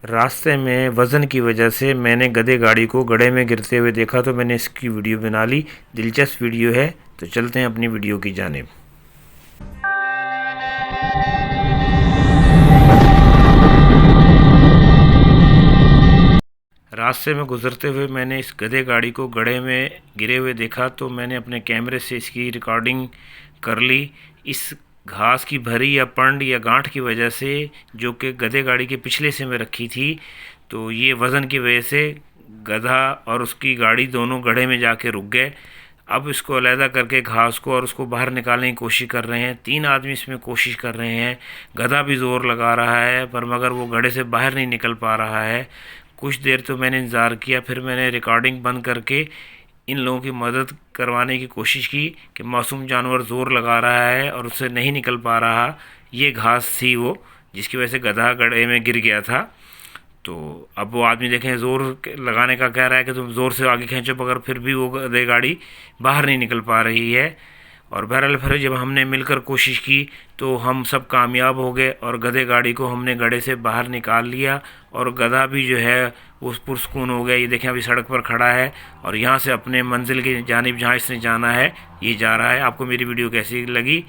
रास्ते में वज़न की वजह से मैंने गधे गाड़ी को गड्ढे में गिरते हुए देखा तो मैंने इसकी वीडियो बना ली। दिलचस्प वीडियो है, तो चलते हैं अपनी वीडियो की जानिब। रास्ते में गुजरते हुए मैंने इस गधे गाड़ी को गड्ढे में गिरे हुए देखा तो मैंने अपने कैमरे से इसकी रिकॉर्डिंग कर ली। इस घास की भरी या पंड या गांठ की वजह से, जो कि गधे गाड़ी के पिछले से में रखी थी, तो ये वज़न की वजह से गधा और उसकी गाड़ी दोनों गड्ढे में जाके रुक गए। अब इसको अलहदा करके घास को और उसको बाहर निकालने की कोशिश कर रहे हैं। 3 आदमी इसमें कोशिश कर रहे हैं। गधा भी ज़ोर लगा रहा है पर मगर वो गड्ढे से बाहर नहीं निकल पा रहा है। कुछ देर तो मैंने इंतज़ार किया, फिर मैंने रिकॉर्डिंग बंद करके इन लोगों की मदद करवाने की कोशिश की कि मासूम जानवर ज़ोर लगा रहा है और उससे नहीं निकल पा रहा। ये घास थी वो जिसकी वजह से गधा गड्ढे में गिर गया था। तो अब वो आदमी देखें ज़ोर लगाने का कह रहा है कि तुम ज़ोर से आगे खींचो, मगर फिर भी वो गधे गाड़ी बाहर नहीं निकल पा रही है। और बहरहाल फिर जब हमने मिलकर कोशिश की तो हम सब कामयाब हो गए और गधे गाड़ी को हमने गड्ढे से बाहर निकाल लिया और गधा भी जो है उस पुरस्कून हो गया। ये देखें अभी सड़क पर खड़ा है और यहाँ से अपने मंजिल की जानिब जहाँ इसने जाना है ये जा रहा है। आपको मेरी वीडियो कैसी लगी